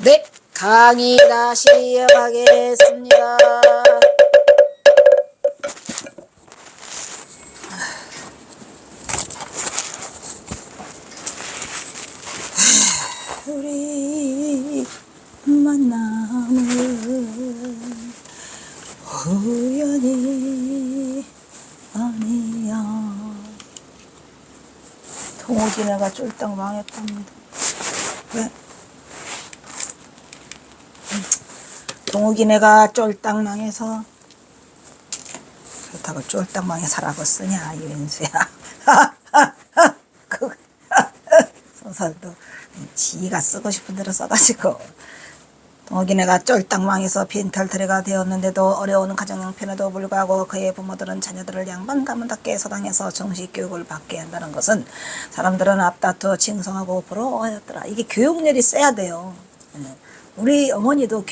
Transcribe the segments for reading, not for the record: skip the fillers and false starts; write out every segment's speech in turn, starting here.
네, 강의 다시 이어가겠습니다. 우리 만남은 우연이 아니야. 동호기내가 쫄딱 망했답니다. 왜? 동호기내가 쫄딱 망해서 그렇다고 쫄딱 망해서라고 쓰냐 이wen수야. 그 소설도 지가 쓰고 싶은 대로 써가지고 동호기내가 쫄딱 망해서 빈털터리가 되었는데도 어려운 가정 형편에도 불구하고 그의 부모들은 자녀들을 양반 가문답게 서당에서 정식 교육을 받게 한다는 것은 사람들은 앞다투어 칭송하고 부러워하였더라. 이게 교육열이 세야 돼요. 우리 어머니도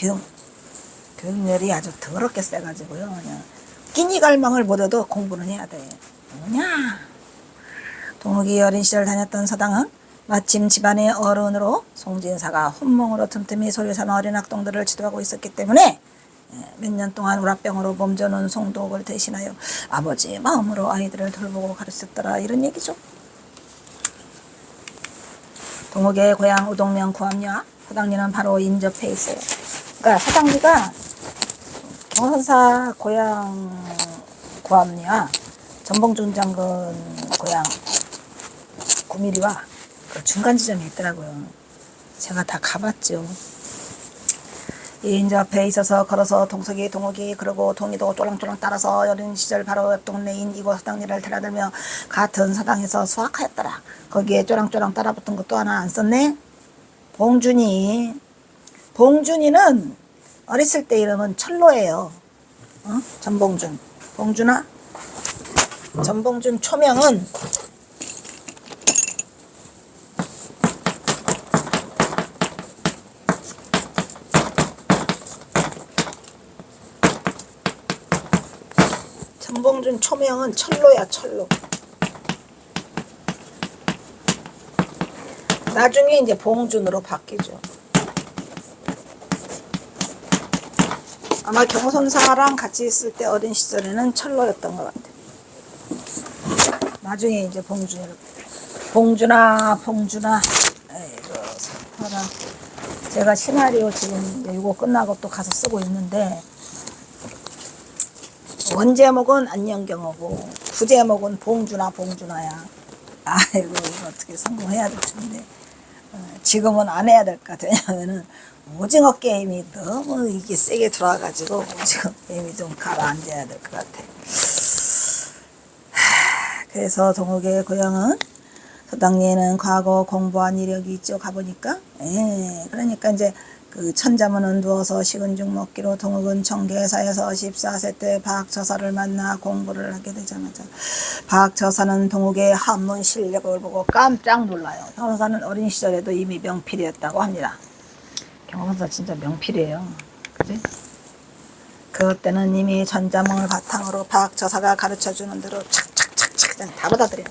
교육열이 아주 더럽게 세가지고요. 그냥 끼니 갈망을 못해도 공부는 해야 돼. 뭐냐? 동욱이 어린 시절 다녔던 서당은 마침 집안의 어른으로 송진사가 혼몽으로 틈틈이 소리 삼아 어린 학동들을 지도하고 있었기 때문에 몇 년 동안 우라병으로 몸져놓은 송도옥을 대신하여 아버지의 마음으로 아이들을 돌보고 가르쳤더라. 이런 얘기죠. 동욱의 고향 우동면 구암리와 서당리는 바로 인접해 있어요. 그러니까 서당리가 경선사 고향 구암리와 전봉준 장군 고향 구미리와 그 중간 지점이 있더라고요. 제가 다 가봤죠. 이 인접해 있어서 걸어서 동석이 동욱이 그리고 동이도 쫄랑쫄랑 따라서 어린 시절 바로 옆 동네인 이곳 서당리를 드나들며 같은 서당에서 수학하였더라. 거기에 쫄랑쫄랑 따라붙은 것도 하나 안 썼네. 봉준이는 어렸을 때 이름은 철로예요. 전봉준. 봉준아? 전봉준 초명은 철로야, 철로. 나중에 이제 봉준으로 바뀌죠. 아마 경선사랑 같이 있을 때 어린 시절에는 철로였던 것 같아요. 나중에 이제 봉준으로. 봉준아. 에이구, 사파라. 제가 시나리오 지금 이거 끝나고 또 가서 쓰고 있는데, 원제목은 안녕경어고 부제목은 봉준아야. 아이고 이거 어떻게 성공해야 될 텐데 지금은 안 해야 될 것 같아요. 왜냐면은 오징어 게임이 너무 이게 세게 들어와가지고 오징어 게임이 좀 가라앉아야 될 것 같아. 그래서 동욱의 고향은 서당리에는 과거 공부한 이력이 있죠. 가보니까 그러니까 이제 그 천자문은 누워서 식은 죽 먹기로 동욱은 청계사에서 14세 때 박처사를 만나 공부를 하게 되자마자 박처사는 동욱의 한문 실력을 보고 깜짝 놀라요. 경선사는 어린 시절에도 이미 명필이었다고 합니다. 경선사 진짜 명필이에요. 그지? 그때는 이미 천자문을 바탕으로 박처사가 가르쳐주는 대로 착착착착 그냥 다 받아들여.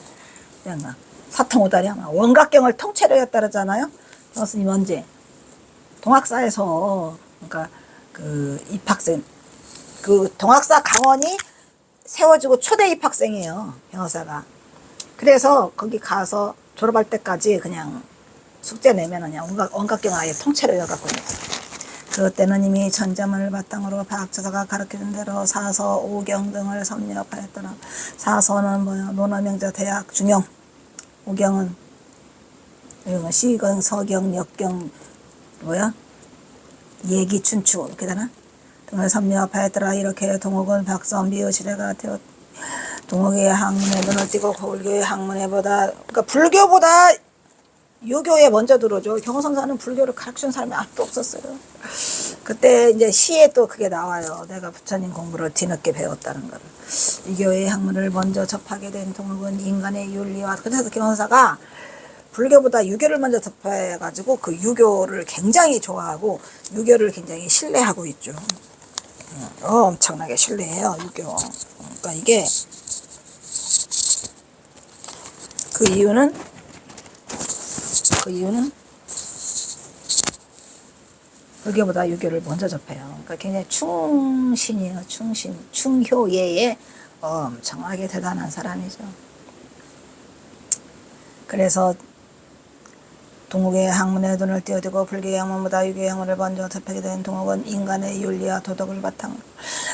그냥 막 사통오다리 원각경을 통째로 했다 그러잖아요. 교수님 언제? 동학사에서 그러니까 그 입학생 그 동학사 강원이 세워지고 초대 입학생이에요. 변호사가. 그래서 거기 가서 졸업할 때까지 그냥 숙제 내면 그냥 원각경 아예 통째로 해갖고 그때는 이미 천자문을 바탕으로 박처사가 가르치는 대로 사서 오경 등을 섭렵하였더라. 사서는 뭐야? 논어명자 대학 중용. 오경은 시경 서경 역경 뭐야? 얘기 춘추 이렇게 되나? 등을 섭렵하였더라. 이렇게 동욱은 박선비의 시대가 되었. 동욱의 학문에 눈을 띄고 불교의 학문에보다 그러니까 불교보다 유교에 먼저 들어오죠. 경선사는 불교를 가르치는 사람이 아무도 없었어요. 그때 이제 시에 또 그게 나와요. 내가 부처님 공부를 뒤늦게 배웠다는 거를. 유교의 학문을 먼저 접하게 된 동욱은 인간의 윤리와 그래서 경선사가 불교보다 유교를 먼저 접해가지고 그 유교를 굉장히 좋아하고 유교를 굉장히 신뢰하고 있죠. 엄청나게 신뢰해요, 유교. 그러니까 이게 그 이유는 불교보다 유교를 먼저 접해요. 그러니까 굉장히 충신이에요. 충신, 충효예에 엄청나게 대단한 사람이죠. 그래서 동욱의 학문에 눈을 띄어두고 불교의 학문보다 유교의 학문을 먼저 접하게 된 동욱은 인간의 윤리와 도덕을 바탕으로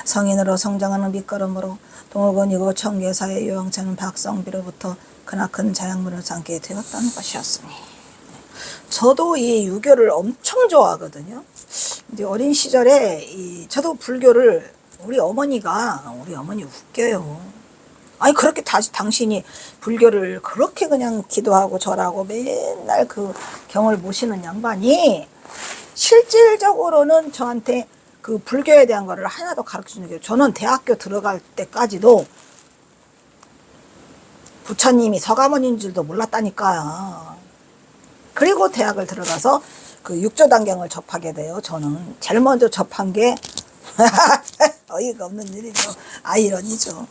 성인으로 성장하는 밑거름으로 동욱은 이곳 청계사의 요양차는 박성비로부터 크나큰 자양문을 삼게 되었다는 것이었으니, 저도 이 유교를 엄청 좋아하거든요. 이제 어린 시절에 저도 불교를 우리 어머니 웃겨요. 아니 그렇게 당신이 불교를 그렇게 그냥 기도하고 절하고 맨날 그 경을 모시는 양반이 실질적으로는 저한테 그 불교에 대한 거를 하나도 가르쳐주는 게, 저는 대학교 들어갈 때까지도 부처님이 서가모니인 줄도 몰랐다니까요. 그리고 대학을 들어가서 그 육조단경을 접하게 돼요. 저는 제일 먼저 접한 게 어이가 없는 일이죠. 아이러니죠.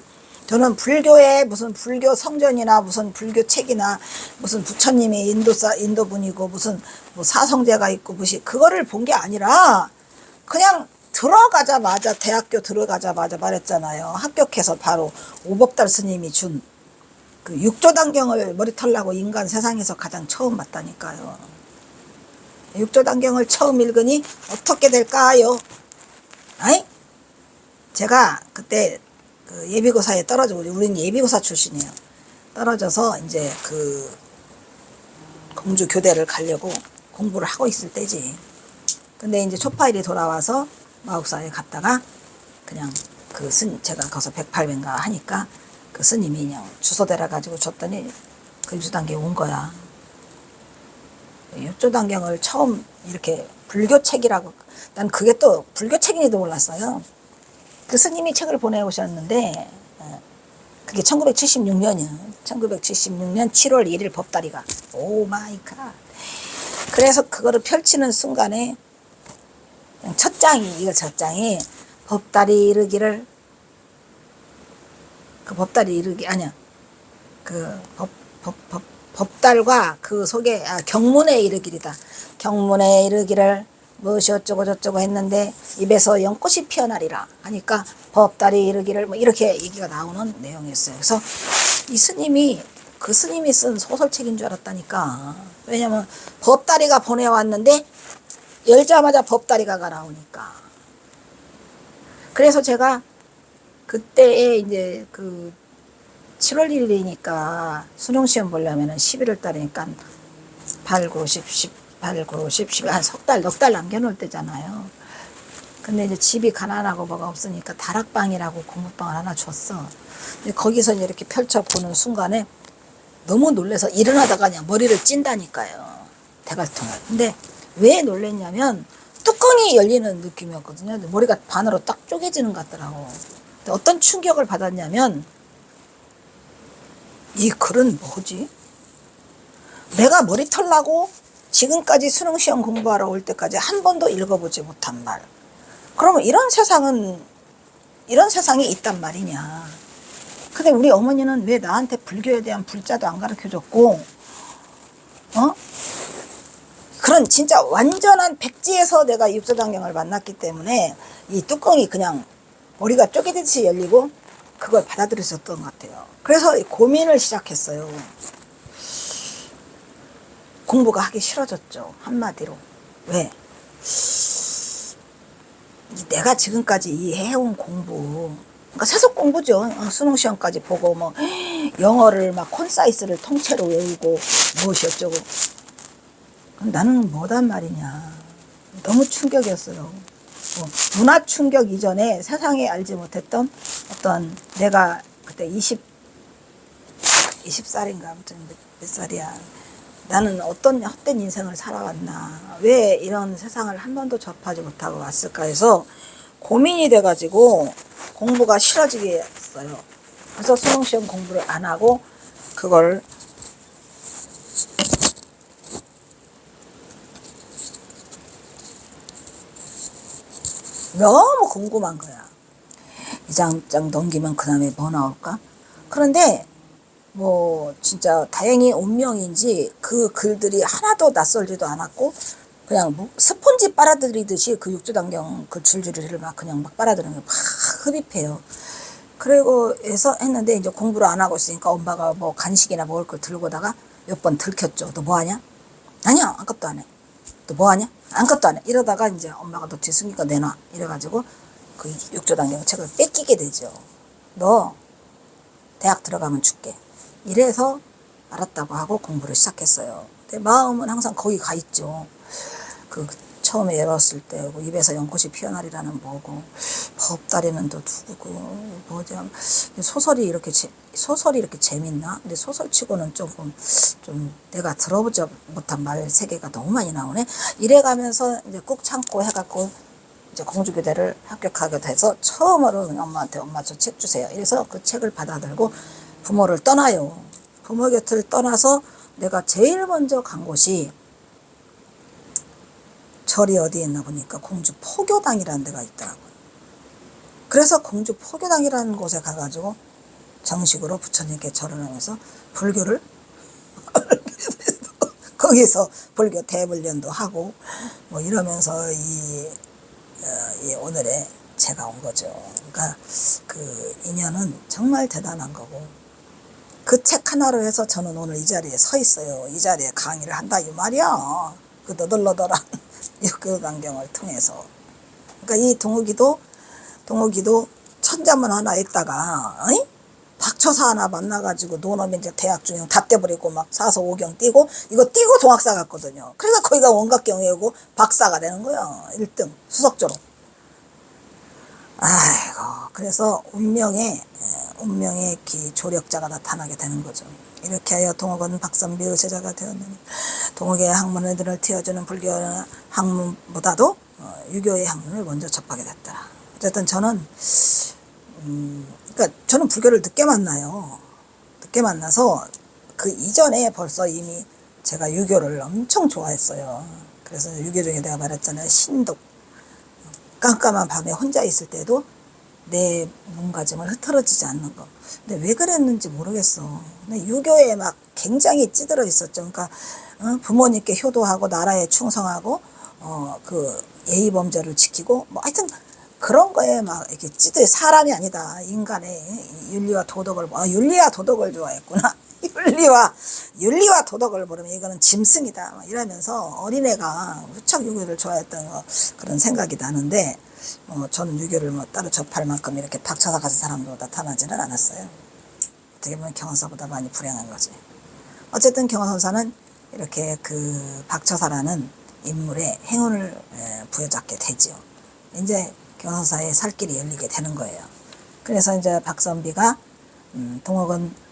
저는 불교에 무슨 불교 성전이나 무슨 불교 책이나 무슨 부처님이 인도분이고 무슨 뭐 사성제가 있고 무시 그거를 본 게 아니라 그냥 들어가자마자 대학교 들어가자마자 말했잖아요. 합격해서 바로 오법달 스님이 준 그 육조단경을 머리털 나고 인간 세상에서 가장 처음 봤다니까요. 육조단경을 처음 읽으니 어떻게 될까요? 아이? 제가 그때 그 예비고사에 떨어지고, 우리는 예비고사 출신이에요. 떨어져서 이제 그 공주 교대를 가려고 공부를 하고 있을 때지. 근데 이제 초파일이 돌아와서 마국사에 갔다가 그냥 그 제가 거기서 108배인가 하니까 그 스님이 그냥 주소 대라 가지고 줬더니 그 육조단경 온 거야. 육조단경을 처음 이렇게 불교책이라고, 난 그게 또 불교책인지도 몰랐어요. 그 스님이 책을 보내오셨는데 그게 1976년이요. 1976년 7월 1일 법다리가. 오 마이 갓. 그래서 그거를 펼치는 순간에 첫 장이 법다리 이르기를, 그 법다리 이르기 아니야. 그 법달과 그 속에 경문에 이르기리다. 경문에 이르기를 무엇이 어쩌고 저쩌고 했는데 입에서 연꽃이 피어나리라 하니까 법다리 이르기를 뭐 이렇게 얘기가 나오는 내용이었어요. 그래서 이 스님이 그 스님이 쓴 소설책인 줄 알았다니까. 왜냐면 법다리가 보내왔는데 열자마자 법다리가 나오니까. 그래서 제가 그때에 이제 그 7월 1일이니까 수능시험 보려면은 11월 달이니까 8, 9, 10, 18, 9, 10, 11, 한 석 달, 넉 달 남겨놓을 때잖아요. 근데 이제 집이 가난하고 뭐가 없으니까 다락방이라고 공부방을 하나 줬어. 근데 거기서 이렇게 펼쳐보는 순간에 너무 놀라서 일어나다가 그냥 머리를 찐다니까요. 대갈통을. 근데 왜 놀랬냐면 뚜껑이 열리는 느낌이었거든요. 머리가 반으로 딱 쪼개지는 것 같더라고. 근데 어떤 충격을 받았냐면, 이 글은 뭐지? 내가 머리털 나고 지금까지 수능시험 공부하러 올 때까지 한 번도 읽어보지 못한 말. 그러면 이런 세상이 있단 말이냐. 근데 우리 어머니는 왜 나한테 불교에 대한 불자도 안 가르쳐줬고, 그런 진짜 완전한 백지에서 내가 육조단경을 만났기 때문에 이 뚜껑이 그냥 머리가 쪼개듯이 열리고 그걸 받아들였었던 것 같아요. 그래서 고민을 시작했어요. 공부가 하기 싫어졌죠. 한마디로. 왜? 내가 지금까지 해온 공부, 그러니까 세속 공부죠. 수능시험까지 보고 뭐 영어를 막 콘사이스를 통째로 외우고 무엇이 어쩌고. 나는 뭐단 말이냐. 너무 충격이었어요. 문화 충격 이전에 세상에 알지 못했던 어떤, 내가 그때 20살인가 아무튼 몇 살이야. 나는 어떤 헛된 인생을 살아왔나, 왜 이런 세상을 한 번도 접하지 못하고 왔을까 해서 고민이 돼가지고 공부가 싫어지게 했어요. 그래서 수능시험 공부를 안 하고 그걸 너무 궁금한 거야. 이 장 넘기면 그 다음에 뭐 나올까? 그런데 뭐 진짜 다행히 운명인지 그 글들이 하나도 낯설지도 않았고 그냥 뭐 스폰지 빨아들이듯이 그 육조단경 그 줄줄이를 막 그냥 막 빨아들이는 게 막 흡입해요. 그리고 해서 했는데 이제 공부를 안 하고 있으니까 엄마가 뭐 간식이나 먹을 걸 들고다가 몇 번 들켰죠. 너 뭐 하냐? 아니야, 아무것도 안 해. 너 뭐 하냐? 아무것도 안 해. 이러다가 이제 엄마가 너 뒤숭이니까 내놔. 이래가지고 그 육조단경 책을 뺏기게 되죠. 너 대학 들어가면 줄게. 이래서 알았다고 하고 공부를 시작했어요. 내 마음은 항상 거기 가 있죠. 그 처음에 열었을 때 입에서 연꽃이 피어나리라는 뭐고 법다리는 또 누구고 뭐지 소설이 이렇게 재밌나? 근데 소설치고는 조금 좀 내가 들어보지 못한 말 세계가 너무 많이 나오네. 이래가면서 이제 꾹 참고 해갖고 이제 공주교대를 합격하게 돼서 처음으로 엄마한테 엄마 저 책 주세요. 이래서 그 책을 받아들고 부모를 떠나요. 부모 곁을 떠나서 내가 제일 먼저 간 곳이 절이 어디에 있나 보니까 공주 포교당이라는 데가 있더라고요. 그래서 공주 포교당이라는 곳에 가가지고 정식으로 부처님께 절을 하면서 불교를 거기서 불교 대불련도 하고 뭐 이러면서 이 오늘의 제가 온 거죠. 그러니까 그 인연은 정말 대단한 거고 그 책 하나로 해서 저는 오늘 이 자리에 서 있어요. 이 자리에 강의를 한다 이 말이야. 그 너덜너덜한 육교단경을 통해서. 그러니까 이 동욱이도 천자문 하나 있다가 박처사 하나 만나가지고 노놈이 이제 대학 중형 다 떼버리고 막 사서 오경 띄고 이거 띄고 동학사 갔거든요. 그래서 거기가 원각경이고 박사가 되는 거야. 1등 수석조로. 아이고 그래서 운명의 조력자가 나타나게 되는 거죠. 이렇게 하여 동욱은 박선비의 제자가 되었느니 동욱의 학문들을 틔워주는 불교 학문보다도 유교의 학문을 먼저 접하게 됐다. 어쨌든 저는 그러니까 저는 불교를 늦게 만나요. 늦게 만나서 그 이전에 벌써 이미 제가 유교를 엄청 좋아했어요. 그래서 유교 중에 내가 말했잖아요. 신독. 깜깜한 밤에 혼자 있을 때도 내 몸가짐을 흐트러지지 않는 거. 근데 왜 그랬는지 모르겠어. 근데 유교에 막 굉장히 찌들어 있었죠. 그러니까 부모님께 효도하고 나라에 충성하고 그 예의 범절을 지키고 뭐 하여튼 그런 거에 막 이렇게 찌들 사람이 아니다. 인간의 윤리와 도덕을 윤리와 도덕을 좋아했구나. 윤리와 도덕을 모르면 이거는 짐승이다. 이러면서 어린애가 무척 유교를 좋아했던 그런 생각이 나는데 저는 유교를 뭐 따로 접할 만큼 이렇게 박쳐서 가진 사람도 나타나지는 않았어요. 어떻게 보면 경원사보다 많이 불행한 거지. 어쨌든 경원선사는 이렇게 그 박처사라는 인물의 행운을 부여잡게 되지요. 이제 경원선사의 살 길이 열리게 되는 거예요. 그래서 이제 박선비가 동욱은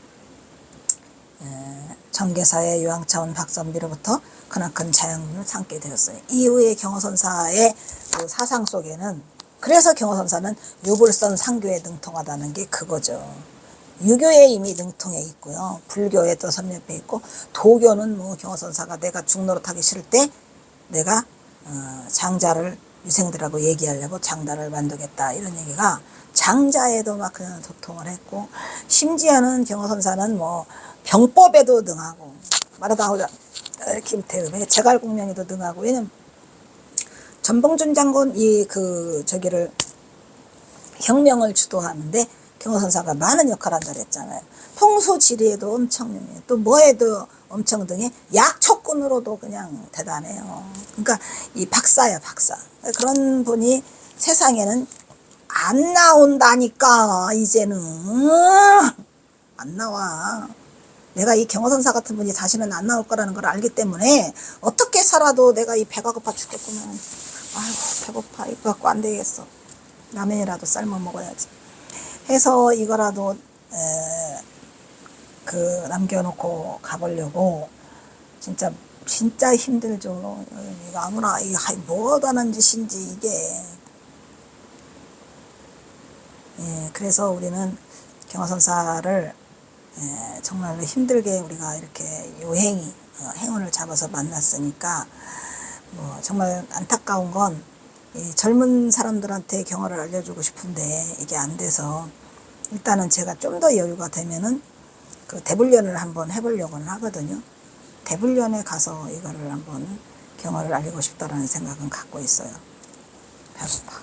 정계사의 유황차원 박선비로부터 크나큰 자양분을 삼게 되었어요. 이후에 경호선사의 그 사상 속에는 그래서 경호선사는 유불선 상교에 능통하다는 게 그거죠. 유교에 이미 능통해 있고요. 불교에 또 섭렵해 있고 도교는 뭐 경호선사가 내가 중노릇하기 싫을 때 내가 장자를 유생들하고 얘기하려고 장자를 만들겠다 이런 얘기가 장자에도 막 그냥 도통을 했고 심지어는 경호선사는 뭐 병법에도 능하고 말하다 하자 김태음의 제갈공명에도 능하고 왜냐면 전봉준 장군 저기를 혁명을 주도하는데 경호선사가 많은 역할을 한다 그랬잖아요. 풍수지리에도 엄청 능해요. 또 뭐에도 엄청 등해 약초꾼으로도 그냥 대단해요. 그러니까 이 박사야 박사. 그런 분이 세상에는 안 나온다니까 이제는 안 나와. 내가 이 경호선사 같은 분이 다시는 안 나올 거라는 걸 알기 때문에 어떻게 살아도 내가 이 배가 고파 죽겠구만. 아이고 배고파 이거 갖고 안 되겠어. 라면이라도 삶아 먹어야지. 해서 이거라도 남겨놓고 가보려고 진짜 힘들죠. 이거 아무나 이게 뭐 하는 짓인지 이게. 그래서 우리는 경호선사를 정말로 힘들게 우리가 이렇게 행운을 잡아서 만났으니까 뭐 정말 안타까운 건 이 젊은 사람들한테 경호를 알려주고 싶은데 이게 안 돼서 일단은 제가 좀 더 여유가 되면은 그 대불련을 한번 해보려고는 하거든요. 대불련에 가서 이거를 한번 경어를 알리고 싶다라는 생각은 갖고 있어요. 배고파.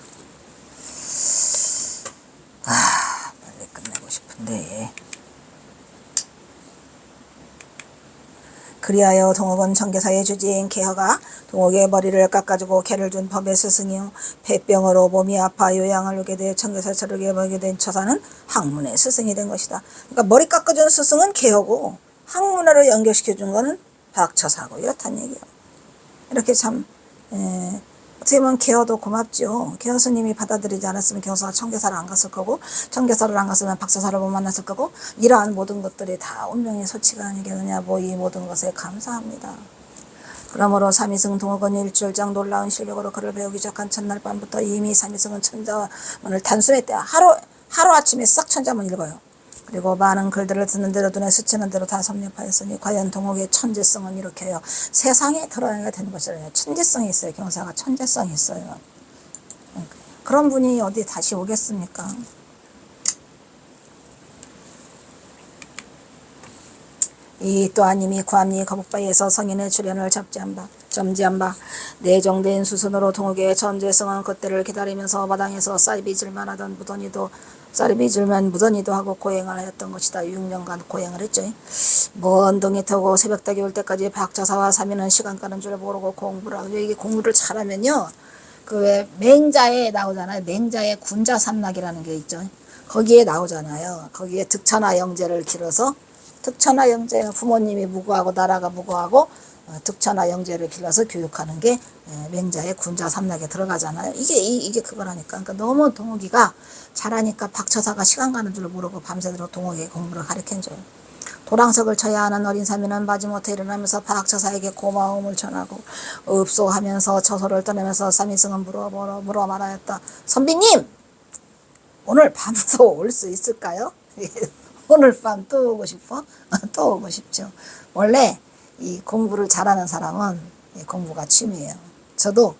빨리 끝내고 싶은데. 그리하여 동옥은 청계사의 주지인 개허가 동옥의 머리를 깎아주고 개를 준 법의 스승이요 폐병으로 몸이 아파 요양을 오게 돼 청계사 저르게 먹게 된 처사는 학문의 스승이 된 것이다. 그러니까 머리 깎아준 스승은 개허고 학문으로 연결시켜준 거는 박처사고 이렇단 얘기예요. 이렇게 참 어떻게 보면 개허도 고맙죠. 개허 스님이 받아들이지 않았으면 개허사가 청계사를 안 갔을 거고 청계사를 안 갔으면 박처사를 못 만났을 거고 이러한 모든 것들이 다 운명의 소치가 아니겠느냐. 뭐 이 모든 것에 감사합니다. 그러므로 삼위승 동옥은 일주일장 놀라운 실력으로 글을 배우기 시작한 첫날 밤부터 이미 삼위승은 천자문을 단숨에 하루아침에 싹 천자문 읽어요. 그리고 많은 글들을 듣는 대로 눈에 스치는 대로 다 섭렵하였으니 과연 동옥의 천재성은 이렇게 해요. 세상에 드러내야 되는 것이라요. 천재성이 있어요. 경사가 천재성이 있어요. 그런 분이 어디 다시 오겠습니까? 이 또한 이미 구암리 거북바위에서 성인의 출현을 점지한 바 내정된 수순으로 동옥의 천재성은 그때를 기다리면서 마당에서 쌀빚을만 하던 무던히도 하고 고행을 하였던 것이다. 6년간 고행을 했죠. 먼 동이 타고 새벽닭이 올 때까지 박처사와 삼위는 시간 가는 줄 모르고 공부를 하고 이게 공부를 잘하면요. 그 왜 맹자에 나오잖아요. 맹자의 군자삼락이라는 게 있죠. 거기에 나오잖아요. 거기에 득천하 영재를 길어서 득천하 영재는 부모님이 무고하고 나라가 무고하고 득천하 영재를 길러서 교육하는 게 맹자의 군자삼락에 들어가잖아요. 이게 그거라니까. 그러니까 너무 동옥이가 잘하니까 박처사가 시간 가는 줄 모르고 밤새도록 동옥의 공부를 가르쳐줘요. 도랑석을 쳐야 하는 어린 삼위는 마지못해 일어나면서 박처사에게 고마움을 전하고 읍소하면서 처소를 떠나면서 삼위승은 물어 말하였다. 선비님! 오늘 밤도 올 수 있을까요? 오늘 밤 또 오고 싶어? 또 오고 싶죠. 원래 이 공부를 잘하는 사람은 공부가 취미예요. 저도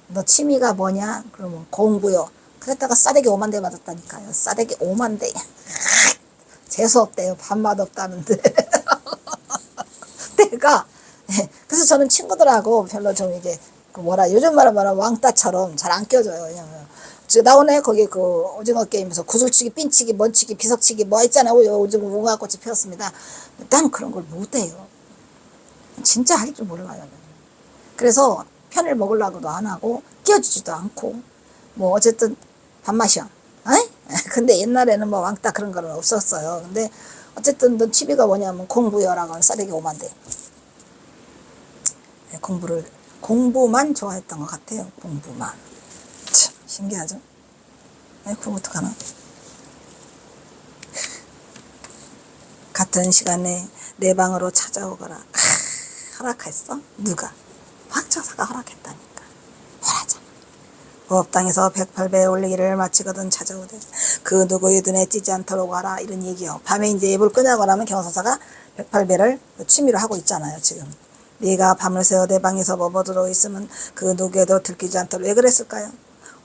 너 취미가 뭐냐? 그러면 공부요. 그랬다가 싸대기 5만 대 맞았다니까요. 싸대기 5만 대. 재수없대요. 밥맛 없다는데. 내가 그래서 저는 친구들하고 별로 좀 이게 요즘 말로 말하면 왕따처럼 잘 안 껴줘요. 왜냐면 나오네 거기 그 오징어 게임에서 구슬치기, 핀치기, 먼치기, 비석치기 뭐 있잖아요. 요즘 무궁화꽃이 피었습니다. 난 그런 걸 못해요. 진짜 할 줄 몰라요. 그래서 편을 먹으려고도 안 하고 끼워주지도 않고 뭐 어쨌든 밥맛이야. 근데 옛날에는 뭐 왕따 그런 거는 없었어요. 근데 어쨌든 너 취미가 뭐냐면 공부여라고 하면 싸대기 5만 대. 공부만 좋아했던 것 같아요. 공부만. 참 신기하죠? 그럼 어떡하나? 같은 시간에 내 방으로 찾아오거라. 허락했어? 누가? 박처사가 허락했다니까. 허라잖아. 법당에서 108배 올리기를 마치거든 찾아오되 그 누구의 눈에 띄지 않도록 하라 이런 얘기요. 밤에 이제 예불 끄냐고 하면 경서사가 108배를 취미로 하고 있잖아요. 지금 네가 밤을 새워 내 방에서 머무르러 있으면 그 누구에도 들키지 않도록. 왜 그랬을까요?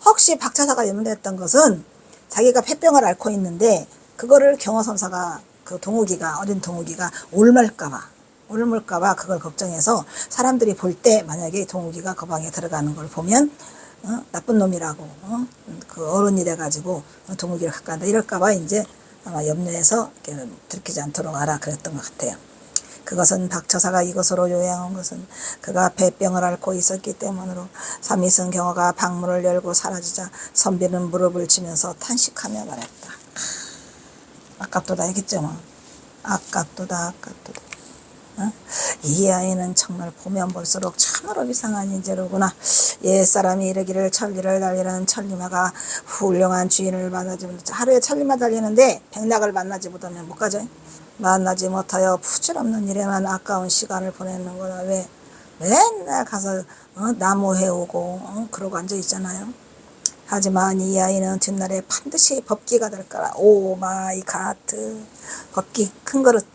혹시 박처사가 염려했던 것은 자기가 폐병을 앓고 있는데 그거를 경허선사가 어린 동욱이가 옮을까봐 그걸 걱정해서 사람들이 볼 때 만약에 동욱이가 그 방에 들어가는 걸 보면 나쁜 놈이라고 그 어른이 돼가지고 동욱이를 갖고 간다 이럴까봐 이제 아마 염려해서 들키지 않도록 하라 그랬던 것 같아요. 그것은 박처사가 이곳으로 요양한 것은 그가 폐병을 앓고 있었기 때문으로 삼위승 경허가 방문을 열고 사라지자 선비는 무릎을 치면서 탄식하며 말했다. 아깝도다 했겠죠. 뭐. 아깝도다. 이 아이는 정말 보면 볼수록 참으로 이상한 인재로구나. 옛사람이 이르기를 천리를 달리는 천리마가 훌륭한 주인을 만나지 못하죠. 하루에 천리마 달리는데 백낙을 만나지 못하면 못 가죠. 만나지 못하여 부질없는 일에만 아까운 시간을 보내는구나. 왜 맨날 가서 나무 해오고 그러고 앉아 있잖아요. 하지만 이 아이는 뒷날에 반드시 법기가 될 거라. 오 마이 가트. 법기 큰 그릇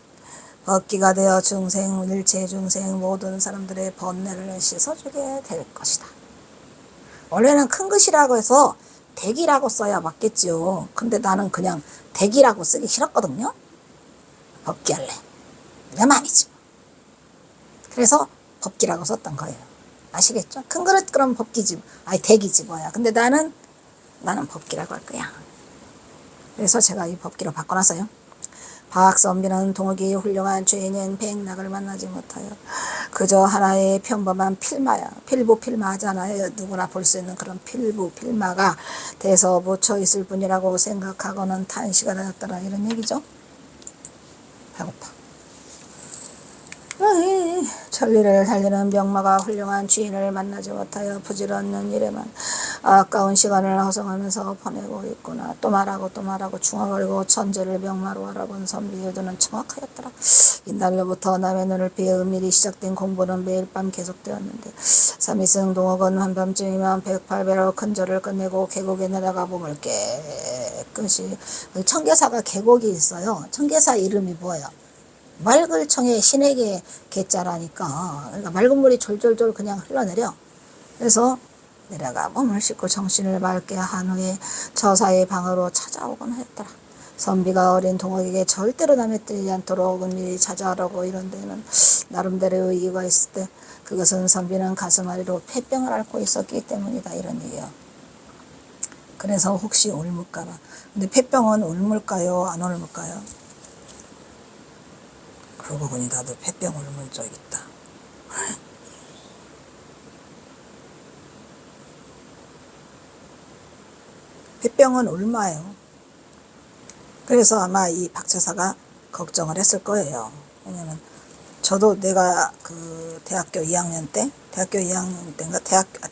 법기가 되어 중생 일체 중생 모든 사람들의 번뇌를 씻어주게 될 것이다. 원래는 큰 것이라고 해서 댁이라고 써야 맞겠지요. 근데 나는 그냥 댁이라고 쓰기 싫었거든요. 법기할래. 내 맘이지. 그래서 법기라고 썼던 거예요. 아시겠죠? 큰 그릇 그럼 법기지, 아니 대기지 뭐야. 근데 나는 법기라고 할 거야. 그래서 제가 이 법기로 바꿔놨어요. 박선비는 동욱이 훌륭한 죄인인 백낙을 만나지 못하여 그저 하나의 평범한 필마야. 필부필마하잖아요. 누구나 볼 수 있는 그런 필부필마가 돼서 묻혀 있을 뿐이라고 생각하고는 탄식을 하였더라. 이런 얘기죠. 배고파. 천리를 달리는 병마가 훌륭한 주인을 만나지 못하여 부질없는 일에만 아까운 시간을 허송하면서 보내고 있구나. 또 말하고 중얼거리고 천재를 병마로 알아본 선비유도는 정확하였더라. 이날로부터 남의 눈을 피해 은밀히 시작된 공부는 매일 밤 계속되었는데 삼이승 동욱은 한밤쯤이면 108배로 큰 절을 끝내고 계곡에 내려가 몸을 깨끗이, 청계사가 계곡이 있어요. 청계사 이름이 뭐예요? 맑을 청에 신에게 개자라니까. 그러니까 맑은 물이 졸졸졸 그냥 흘러내려. 그래서 내려가 몸을 씻고 정신을 맑게 한 후에 처사의 방으로 찾아오곤 했더라. 선비가 어린 동욱에게 절대로 남의 뜨지 않도록 은밀히 찾아오라고 이런 데는 나름대로 이유가 있을 때 그것은 선비는 가슴앓이로 폐병을 앓고 있었기 때문이다. 이런 얘기예요. 그래서 혹시 옮을까봐. 근데 폐병은 옮을까요? 안 옮을까요? 그러고 보니 나도 폐병을 옮은 적 있다. 폐병은 옮아요. 그래서 아마 이 박처사가 걱정을 했을 거예요. 왜냐면 저도 내가 그 대학교 2학년 때인가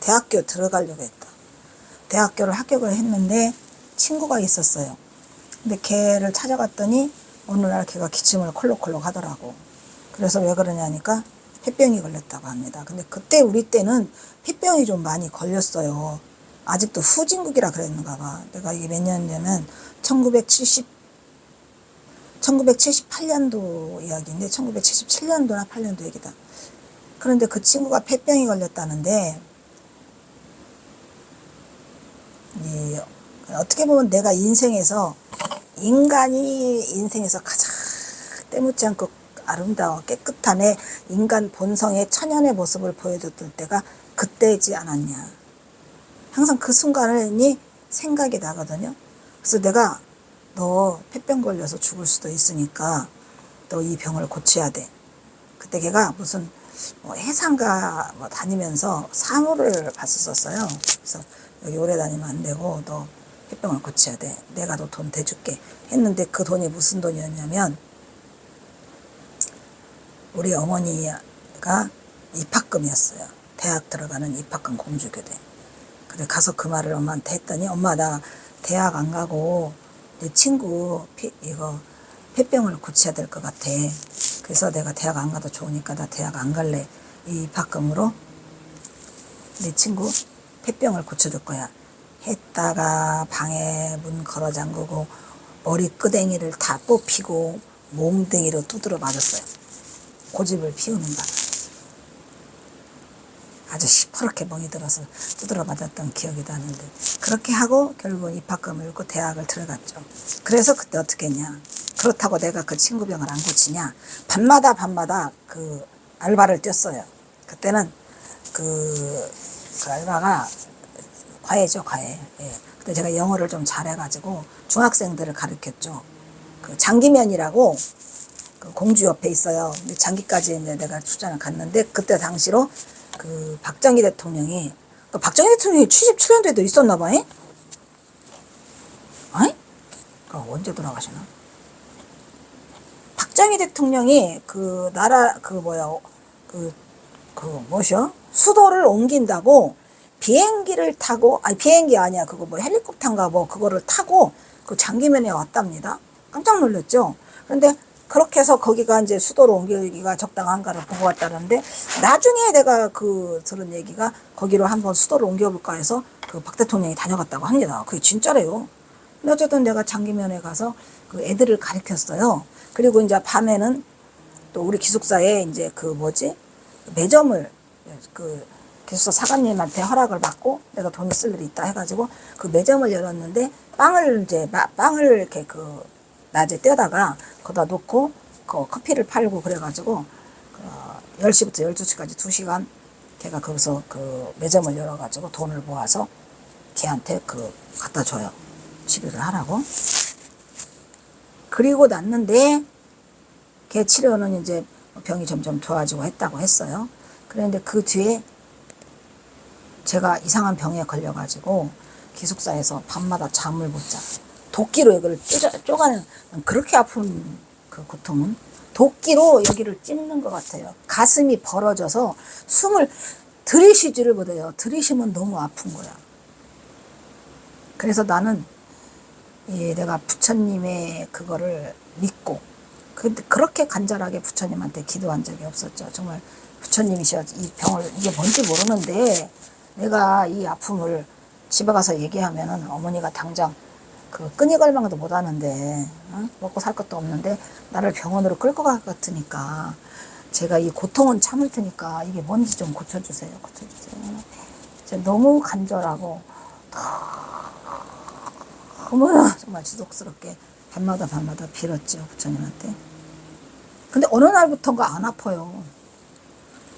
대학교 들어가려고 했다. 대학교를 합격을 했는데 친구가 있었어요. 근데 걔를 찾아갔더니 어느 날 걔가 기침을 콜록콜록 하더라고. 그래서 왜 그러냐니까 폐병이 걸렸다고 합니다. 근데 그때 우리 때는 폐병이 좀 많이 걸렸어요. 아직도 후진국이라 그랬는가 봐. 내가 이게 몇 년이냐면 1978년도 이야기인데 1977년도나 8년도 얘기다. 그런데 그 친구가 폐병이 걸렸다는데 어떻게 보면 내가 인간이 인생에서 가장 때묻지 않고 아름다워 깨끗한 인간 본성의 천연의 모습을 보여줬을 때가 그때지 않았냐. 항상 그 순간이 생각이 나거든요. 그래서 내가 너 폐병 걸려서 죽을 수도 있으니까 너 이 병을 고쳐야 돼. 그때 걔가 무슨 해상가 다니면서 사무를 봤었어요. 그래서 여기 오래 다니면 안 되고 너 폐병을 고쳐야 돼. 내가 너 돈 대줄게. 했는데 그 돈이 무슨 돈이었냐면 우리 어머니가 입학금이었어요. 대학 들어가는 입학금 공주교대. 근데 가서 그 말을 엄마한테 했더니 엄마 나 대학 안 가고 내 친구 이거 폐병을 고쳐야 될 것 같아. 그래서 내가 대학 안 가도 좋으니까 나 대학 안 갈래. 이 입학금으로 내 친구 폐병을 고쳐줄 거야. 했다가 방에 문 걸어 잠그고 머리 끄댕이를 다 뽑히고 몽댕이로 두드려 맞았어요. 고집을 피우는가. 아주 시퍼렇게 멍이 들어서 두드려 맞았던 기억이 나는데 그렇게 하고 결국은 입학금을 잃고 대학을 들어갔죠. 그래서 그때 어떻게 했냐. 그렇다고 내가 그 친구 병을 안 고치냐. 밤마다 그 알바를 뛰었어요. 그때는 그 알바가 과외죠, 과외. 예. 근데 제가 영어를 좀 잘해가지고 중학생들을 가르쳤죠. 그 장기면이라고 그 공주 옆에 있어요. 근데 장기까지 이제 내가 출장을 갔는데 그때 당시로 그 박정희 대통령이 77년도에도 있었나 봐. 아니? 그 언제 돌아가시나? 박정희 대통령이 그 나라 수도를 옮긴다고 비행기를 타고 비행기 아니야 헬리콥터인가 그거를 타고 그 장기면에 왔답니다. 깜짝 놀랐죠. 그런데 그렇게 해서 거기가 이제 수도로 옮기기가 적당한가를 보고 왔다는데 나중에 내가 들은 얘기가 거기로 한번 수도를 옮겨볼까 해서 그 박 대통령이 다녀갔다고 합니다. 그게 진짜래요. 근데 어쨌든 내가 장기면에 가서 그 애들을 가르쳤어요. 그리고 이제 밤에는 또 우리 기숙사에 이제 매점을 기숙사 사관님한테 허락을 받고 내가 돈 쓸 일이 있다 해가지고 그 매점을 열었는데 빵을 이렇게 낮에 떼다가 거기다 놓고 커피를 팔고 그래가지고 10시부터 12시까지 2시간 걔가 거기서 그 매점을 열어가지고 돈을 모아서 걔한테 그 갖다 줘요. 치료를 하라고. 그리고 났는데 걔 치료는 이제 병이 점점 좋아지고 했다고 했어요. 그런데 그 뒤에 제가 이상한 병에 걸려가지고 기숙사에서 밤마다 잠을 못 자. 도끼로 여기를 쪼가는, 그렇게 아픈 그 고통은 도끼로 여기를 찝는 것 같아요. 가슴이 벌어져서 숨을 들이쉬지를 못해요. 들이쉬면 너무 아픈 거야. 그래서 나는 내가 부처님의 그거를 믿고 그렇게 간절하게 부처님한테 기도한 적이 없었죠. 정말 부처님이셔 이 병을 이게 뭔지 모르는데 내가 이 아픔을 집에 가서 얘기하면은 어머니가 당장 그 끈이 걸망도 못 하는데 먹고 살 것도 없는데 나를 병원으로 끌고 갈 것 같으니까 제가 이 고통은 참을 테니까 이게 뭔지 좀 고쳐주세요. 고쳐주세요. 너무 간절하고 너무나 정말 지독스럽게 밤마다 빌었죠. 부처님한테. 근데 어느 날부터인가 안 아파요.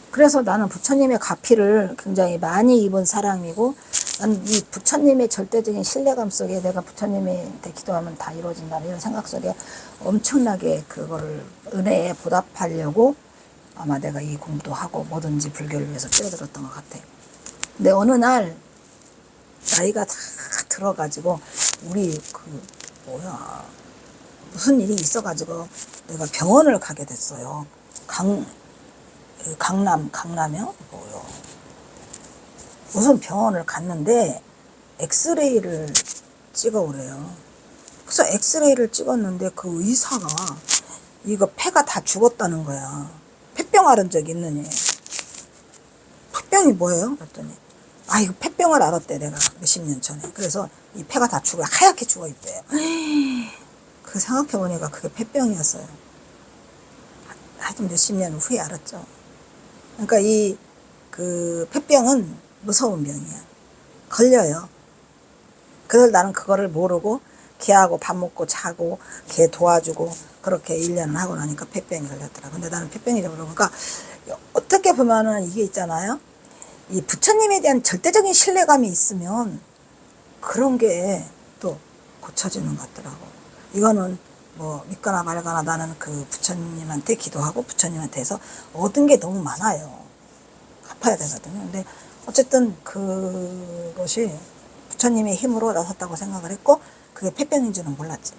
그래서 나는 부처님의 가피를 굉장히 많이 입은 사람이고 난 이 부처님의 절대적인 신뢰감 속에 내가 부처님한테 기도하면 다 이루어진다 이런 생각 속에 엄청나게 그거를 은혜에 보답하려고 아마 내가 이 공부도 하고 뭐든지 불교를 위해서 뛰어들었던 것 같아. 근데 어느 날 나이가 다 들어가지고 우리 무슨 일이 있어가지고 내가 병원을 가게 됐어요. 강남이요? 무슨 병원을 갔는데 엑스레이를 찍어오래요. 그래서 엑스레이를 찍었는데 그 의사가 이거 폐가 다 죽었다는 거야. 폐병 앓은 적 있느니. 폐병이 뭐예요? 그랬더니 이거 폐병을 앓았대 내가 몇십 년 전에. 그래서 이 폐가 다 죽어 하얗게 죽어 있대요. 그 생각해보니까 그게 폐병이었어요. 하여튼 몇십 년 후에 알았죠. 그러니까 그 폐병은 무서운 병이야. 걸려요. 그래서 나는 그거를 모르고 걔하고 밥 먹고 자고 걔 도와주고 그렇게 1년을 하고 나니까 폐병이 걸렸더라. 근데 나는 폐병이라고 그러니까 어떻게 보면은 이게 있잖아요. 이 부처님에 대한 절대적인 신뢰감이 있으면 그런 게 또 고쳐지는 것 같더라고. 이거는 뭐 믿거나 말거나 나는 그 부처님한테 기도하고 부처님한테 해서 얻은 게 너무 많아요. 갚아야 되거든요. 근데 어쨌든 그것이 부처님의 힘으로 나섰다고 생각을 했고 그게 폐병인 줄은 몰랐지.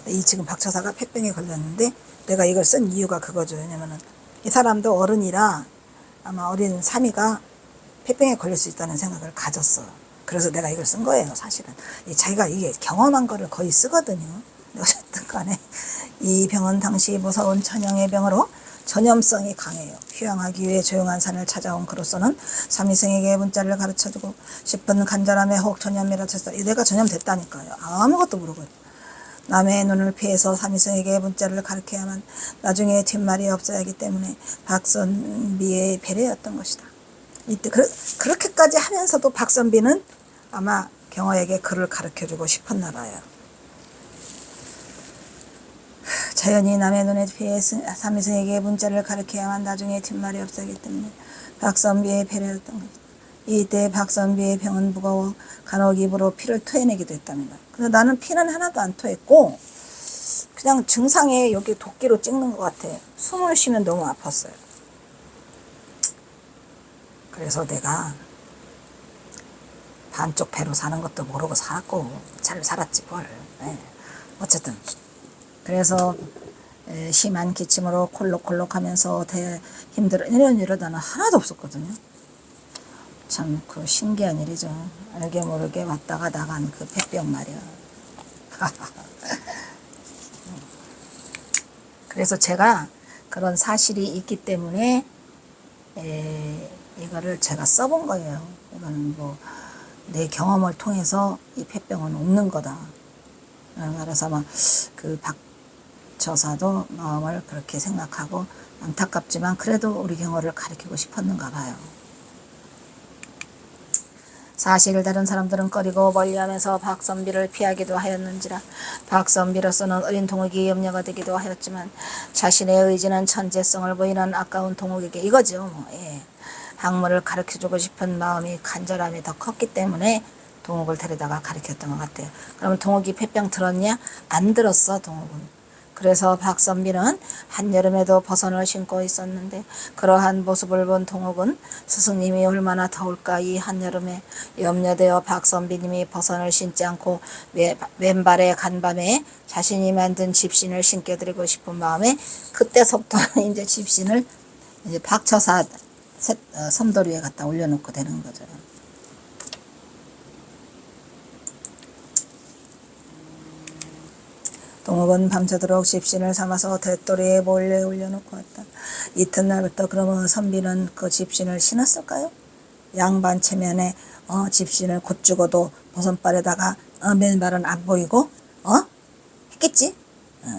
이 지금 박처사가 폐병에 걸렸는데 내가 이걸 쓴 이유가 그거죠. 왜냐면은 이 사람도 어른이라 아마 어린 사미가 폐병에 걸릴 수 있다는 생각을 가졌어. 그래서 내가 이걸 쓴 거예요. 사실은 자기가 이게 경험한 거를 거의 쓰거든요. 어쨌든 간에 이 병은 당시 무서운 천형의 병으로 전염성이 강해요. 휴양하기 위해 조용한 산을 찾아온 그로서는 삼위승에게 문자를 가르쳐주고 싶은 간절함에 혹 전염이라 쳤다. 내가 전염됐다니까요. 아무것도 모르고 남의 눈을 피해서 삼위승에게 문자를 가르쳐야만 나중에 뒷말이 없어야 하기 때문에 박선비의 배려였던 것이다. 이때 그렇게까지 하면서도 박선비는 아마 경호에게 글을 가르쳐주고 싶었나 봐요. 자연히 남의 눈에 피해 삼위승에게 문자를 가르쳐야만 나중에 뒷말이 없어야 하기 때문에 박선비의 배려였던 것이다. 이때 박선비의 병은 무거워 간혹 입으로 피를 토해내기도 했답니다. 그래서 나는 피는 하나도 안 토했고 그냥 증상에 여기 도끼로 찍는 것 같아. 숨을 쉬면 너무 아팠어요. 그래서 내가 반쪽 배로 사는 것도 모르고 살았고 잘 살았지 뭘. 어쨌든 그래서 심한 기침으로 콜록콜록 하면서 힘들어 이러다는 하나도 없었거든요. 참 그 신기한 일이죠. 알게 모르게 왔다가 나간 그 폐병 말이야. 그래서 제가 그런 사실이 있기 때문에 이거를 제가 써본 거예요. 이거는 뭐 내 경험을 통해서 이 폐병은 없는 거다. 그래서 아마 그 박처사도 마음을 그렇게 생각하고 안타깝지만 그래도 우리 경호를 가르치고 싶었는가 봐요. 사실을 다른 사람들은 꺼리고 멀리하면서 박선비를 피하기도 하였는지라 박선비로서는 어린 동욱이 염려가 되기도 하였지만 자신의 의지는 천재성을 보이는 아까운 동욱에게 이거죠. 학문을 가르쳐주고 싶은 마음이 간절함이 더 컸기 때문에 동욱을 데려다가 가르쳤던 것 같아요. 그러면 동욱이 폐병 들었냐? 안 들었어, 동욱은. 그래서 박선비는 한여름에도 버선을 신고 있었는데 그러한 모습을 본 동욱은 스승님이 얼마나 더울까 이 한여름에 염려되어 박선비님이 버선을 신지 않고 왼발에 간밤에 자신이 만든 집신을 신겨드리고 싶은 마음에 그때서부터 이제 집신을 이제 박처사 섬돌 위에 갖다 올려놓고 되는 거죠. 동욱은 밤새도록 집신을 삼아서 대도리에 몰래 올려놓고 왔다. 이튿날부터 그러면 선비는 그 집신을 신었을까요? 양반 체면에 집신을 곧 죽어도 버선발에다가 맨발은 안 보이고 했겠지?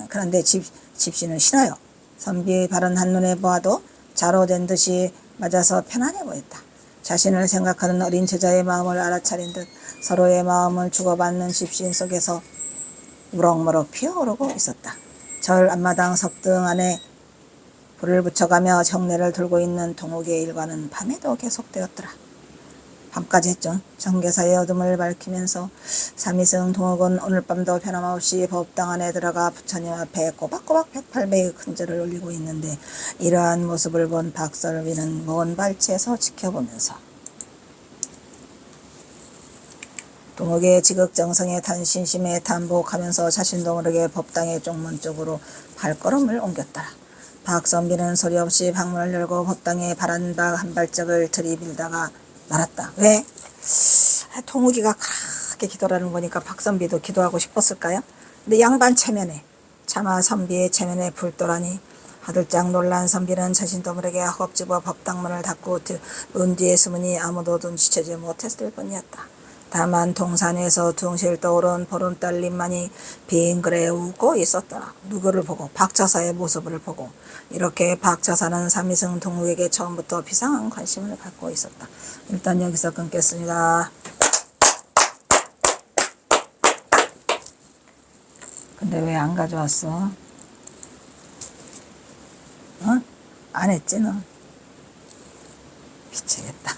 그런데 집신을 신어요. 선비의 발은 한눈에 보아도 자로된 듯이 맞아서 편안해 보였다. 자신을 생각하는 어린 제자의 마음을 알아차린 듯 서로의 마음을 주고받는 집신 속에서 무럭무럭 피어오르고 있었다. 절 앞마당 석등 안에 불을 붙여가며 정례를 들고 있는 동욱의 일과는 밤에도 계속되었더라. 밤까지 했죠. 정계사의 어둠을 밝히면서 삼이승 동욱은 오늘 밤도 변함없이 법당 안에 들어가 부처님 앞에 꼬박꼬박 108배의 큰절을 올리고 있는데 이러한 모습을 본 박설비는 먼 발치에서 지켜보면서 동욱의 지극정성에 탄 신심에 탄복하면서 자신도 모르게 법당의 쪽문 쪽으로 발걸음을 옮겼더라. 박선비는 소리 없이 방문을 열고 법당에 바란박 한 발짝을 들이밀다가 말았다. 왜? 동욱이가 그렇게 기도를 하는 거니까 박선비도 기도하고 싶었을까요? 근데 양반 체면에 차마 선비의 체면에 불도라니 화들짝 놀란 선비는 자신도 모르게 허겁지겁 법당문을 닫고 문 뒤에 숨으니 아무도 눈치채지 못했을 뿐이었다. 다만 동산에서 둥실 떠오른 보름달님만이 빙그레 웃고 있었더라. 누구를 보고? 박처사의 모습을 보고. 이렇게 박처사는 삼이승 동욱에게 처음부터 비상한 관심을 갖고 있었다. 일단 여기서 끊겠습니다. 근데 왜 안 가져왔어? 안 했지 너? 미치겠다.